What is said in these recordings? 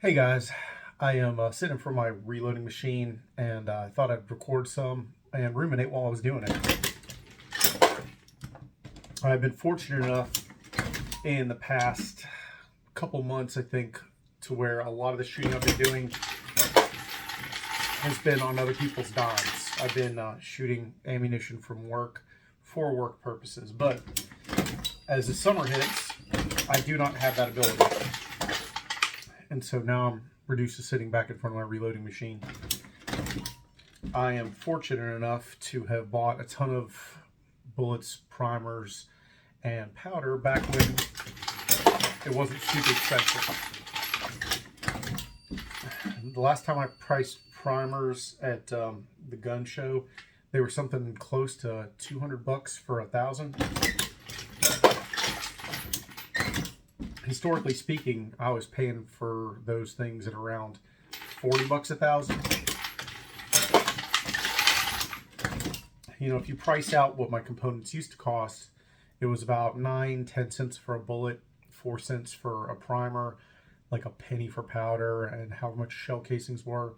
Hey guys, I am sitting for my reloading machine and I thought I'd record some and ruminate while I was doing it. I've been fortunate enough in the past couple months, I think, to where a lot of the shooting I've been doing has been on other people's dimes. I've been shooting ammunition from work for work purposes, but as the summer hits, I do not have that ability. And so now I'm reduced to sitting back in front of my reloading machine. I am fortunate enough to have bought a ton of bullets, primers, and powder back when it wasn't super expensive. The last time I priced primers at the gun show, they were something close to $200 for 1,000. Historically speaking, I was paying for those things at around $40 a 1,000. You know, if you price out what my components used to cost, it was about 9-10 cents for a bullet, 4 cents for a primer, like a penny for powder, and how much shell casings were,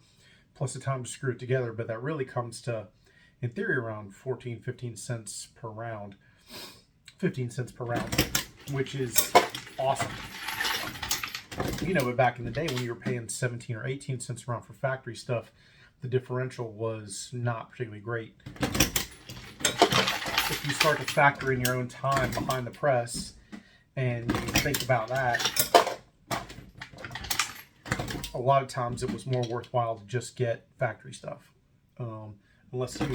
plus the time to screw it together. But that really comes to, in theory, around 14-15 cents per round. 15 cents per round, which is awesome. You know, but back in the day when you were paying 17 or 18 cents a round for factory stuff, the differential was not particularly great. If you start to factor in your own time behind the press and you think about that, a lot of times it was more worthwhile to just get factory stuff. Unless you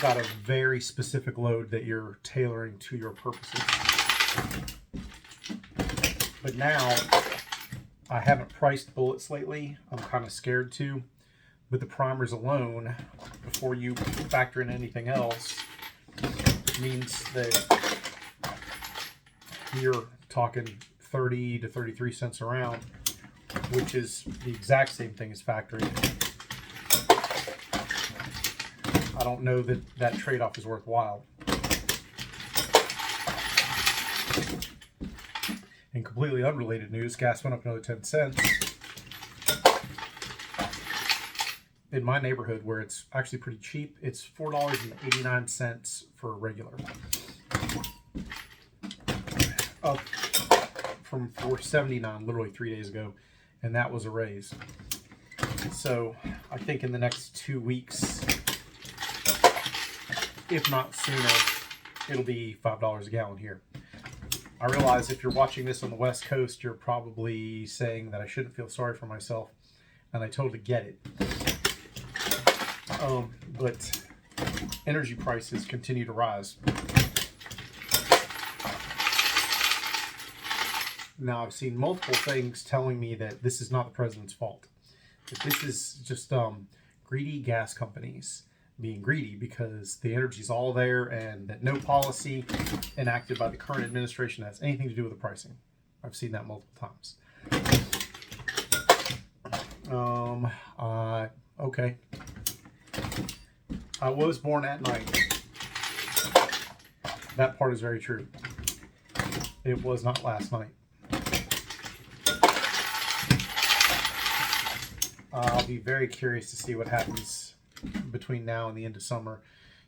got a very specific load that you're tailoring to your purposes. But now, I haven't priced bullets lately. I'm kind of scared to. With the primers alone, before you factor in anything else, means that you're talking 30 to 33 cents a round, which is the exact same thing as factory. I don't know that that trade-off is worthwhile. In completely unrelated news, gas went up another 10 cents. In my neighborhood, where it's actually pretty cheap, it's $4.89 for a regular. Up from $4.79 literally 3 days ago, and that was a raise. So I think in the next 2 weeks, if not sooner, it'll be $5 a gallon here. I realize if you're watching this on the West Coast, you're probably saying that I shouldn't feel sorry for myself, and I totally get it. But energy prices continue to rise. Now, I've seen multiple things telling me that this is not the president's fault. That this is just greedy gas companies being greedy because the energy's all there, and that no policy enacted by the current administration has anything to do with the pricing. I've seen that multiple times. Okay. I was born at night. That part is very true. It was not last night. I'll be very curious to see what happens between now and the end of summer.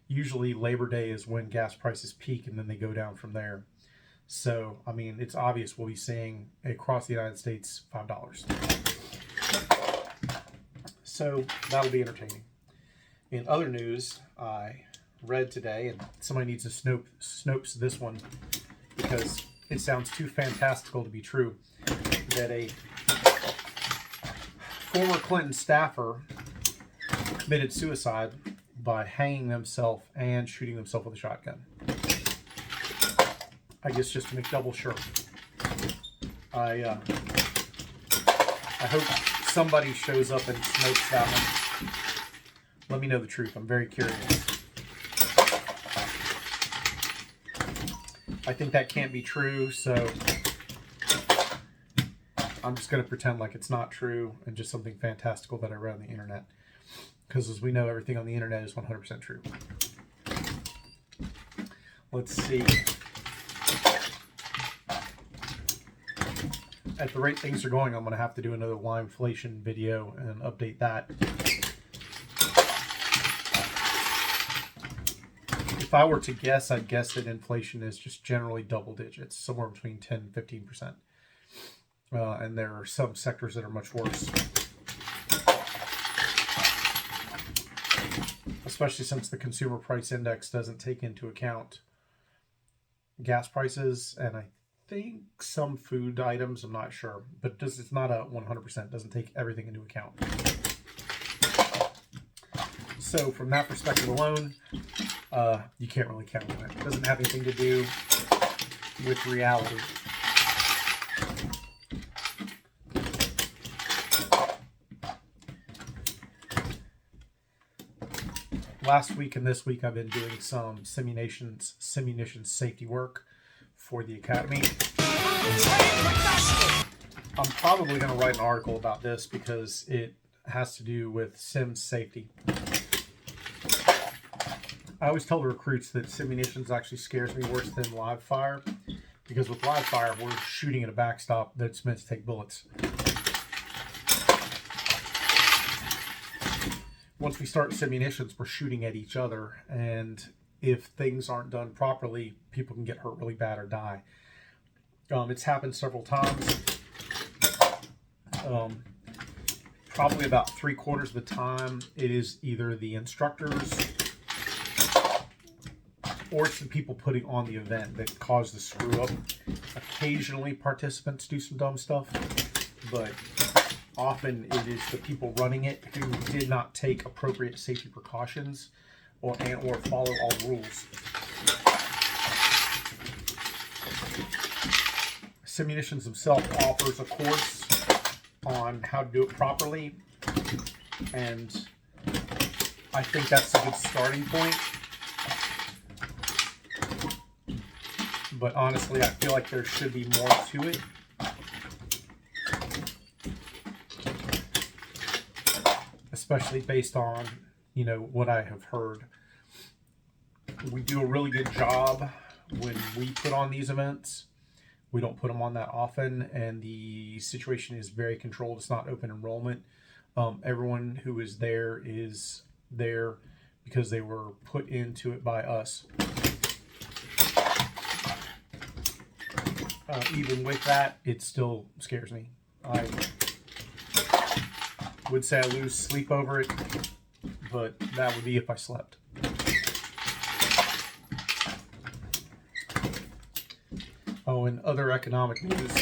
Usually Labor Day is when gas prices peak and then they go down from there. So, I mean, it's obvious we'll be seeing across the United States $5. So that'll be entertaining. In other news, I read today, and somebody needs to snopes this one because it sounds too fantastical to be true, that a former Clinton staffer committed suicide by hanging themselves and shooting themselves with a shotgun. I guess just to make double sure. I hope somebody shows up and smokes that one. Let me know the truth. I'm very curious. I think that can't be true, so I'm just going to pretend like it's not true and just something fantastical that I read on the internet. Because as we know, everything on the internet is 100% true. Let's see. at the rate things are going, I'm going to have to do another limeflation video and update that. If I were to guess, I'd guess that inflation is just generally double digits, somewhere between 10 and 15%. And there are some sectors that are much worse. Especially since the consumer price index doesn't take into account gas prices, and I think some food items, I'm not sure, but it's not a 100%, doesn't take everything into account. So from that perspective alone, you can't really count on it. It doesn't have anything to do with reality. Last week and this week I've been doing some simunition safety work for the Academy. I'm probably going to write an article about this because it has to do with sim safety. I always tell the recruits that simunitions actually scares me worse than live fire, because with live fire we're shooting at a backstop that's meant to take bullets. Once we start simunitions, we're shooting at each other, and if things aren't done properly, people can get hurt really bad or die. It's happened several times. Probably about 3/4 of the time, it is either the instructors or it's the people putting on the event that cause the screw up. Occasionally, participants do some dumb stuff, but often it is the people running it who did not take appropriate safety precautions or follow all the rules. Simunitions himself offers a course on how to do it properly, and I think that's a good starting point. But honestly, I feel like there should be more to it. Especially based on, what I have heard. We do a really good job when we put on these events. We don't put them on that often, and the situation is very controlled. It's not open enrollment. Everyone who is there because they were put into it by us. Even with that, it still scares me. I would say I lose sleep over it, but that would be if I slept. Oh, and other economic news.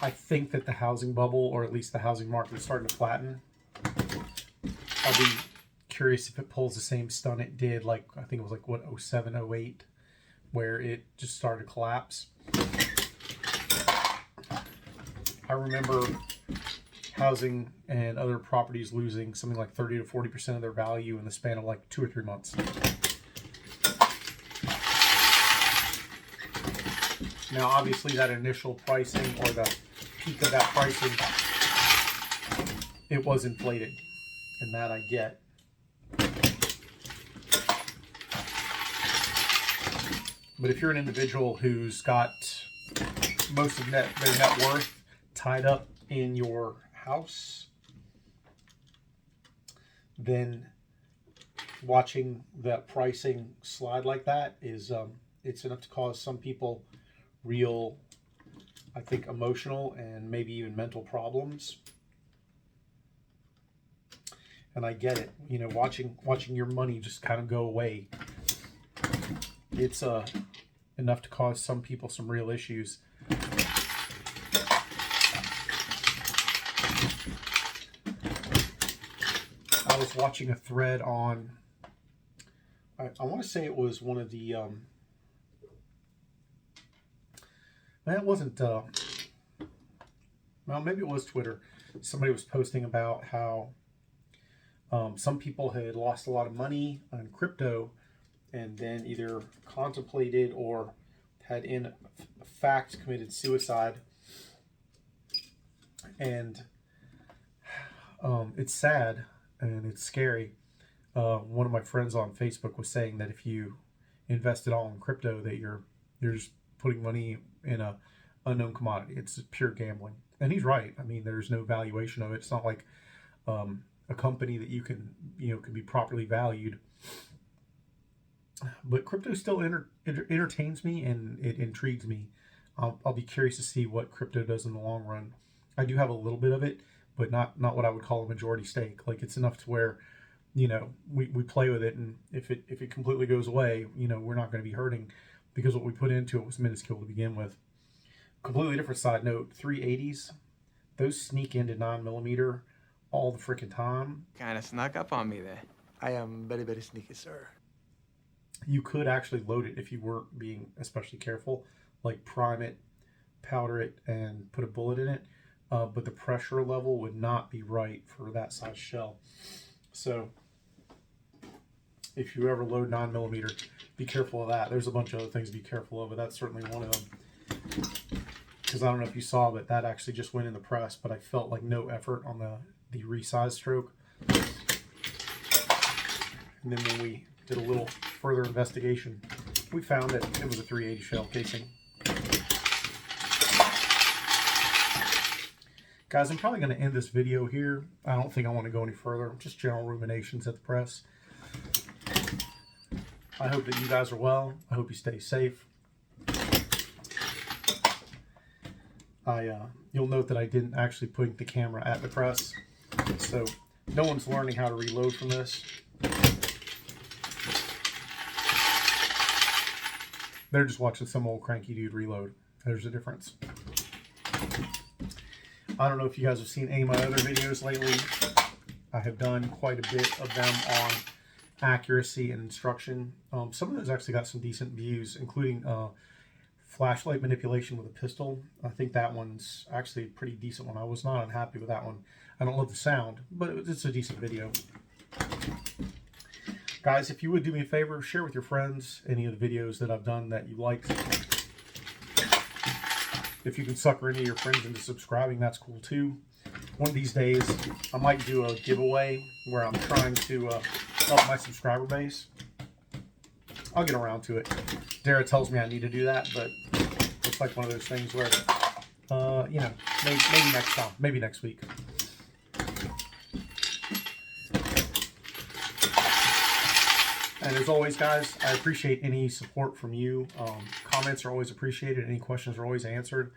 I think that the housing bubble, or at least the housing market, is starting to flatten. I'll be curious if it pulls the same stunt it did, I think it was 07, 08, where it just started to collapse. I remember housing and other properties losing something like 30 to 40% of their value in the span of 2 or 3 months. Now, obviously, that initial pricing or the peak of that pricing, it was inflated, and that I get. But if you're an individual who's got most of their net worth tied up in your house, then watching that pricing slide like that is it's enough to cause some people real, I think, emotional and maybe even mental problems. And I get it, watching your money just kind of go away. It's enough to cause some people some real issues. I was watching a thread on, I want to say it was one of the, it wasn't, well, maybe it was Twitter. Somebody was posting about how some people had lost a lot of money on crypto and then either contemplated or had in fact committed suicide. And it's sad and it's scary. One of my friends on Facebook was saying that if you invest it all in crypto, that you're just putting money in a unknown commodity. It's pure gambling. And he's right. I mean, there's no valuation of it. It's not like a company that you can, can be properly valued. But crypto still entertains me and it intrigues me. I'll be curious to see what crypto does in the long run. I do have a little bit of it, but not what I would call a majority stake. Like, it's enough to where, we play with it, and if it completely goes away, we're not going to be hurting because what we put into it was minuscule to begin with. Completely different side note, 380s, those sneak into 9mm all the freaking time. Kind of snuck up on me there. I am very, very sneaky, sir. You could actually load it if you weren't being especially careful, like prime it, powder it, and put a bullet in it. But the pressure level would not be right for that size shell. So if you ever load 9mm, be careful of that. There's a bunch of other things to be careful of, but that's certainly one of them. Because I don't know if you saw, but that actually just went in the press, but I felt like no effort on the resize stroke. And then when we did a little further investigation, we found that it was a 380 shell casing. Guys, I'm probably going to end this video here. I don't think I want to go any further. Just general ruminations at the press. I hope that you guys are well. I hope you stay safe. You'll note that I didn't actually point the camera at the press, so no one's learning how to reload from this. They're just watching some old cranky dude reload. There's a difference. I don't know if you guys have seen any of my other videos lately. I have done quite a bit of them on accuracy and instruction. Some of those actually got some decent views, including flashlight manipulation with a pistol. I think that one's actually a pretty decent one. I was not unhappy with that one. I don't love the sound, but it's a decent video. Guys, if you would do me a favor, share with your friends any of the videos that I've done that you liked. If you can sucker any of your friends into subscribing, that's cool too. One of these days, I might do a giveaway where I'm trying to up my subscriber base. I'll get around to it. Dara tells me I need to do that, but it's like one of those things where, maybe next time, maybe next week. And as always, guys, I appreciate any support from you. Comments are always appreciated. Any questions are always answered.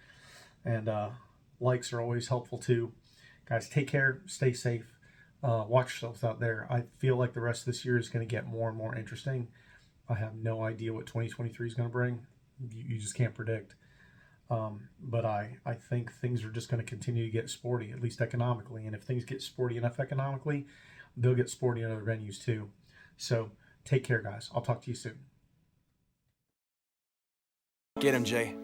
And likes are always helpful too. Guys, take care. Stay safe. Watch yourselves out there. I feel like the rest of this year is going to get more and more interesting. I have no idea what 2023 is going to bring. You just can't predict. But I think things are just going to continue to get sporty, at least economically. And if things get sporty enough economically, they'll get sporty in other venues too. So take care, guys. I'll talk to you soon. Get him, Jay.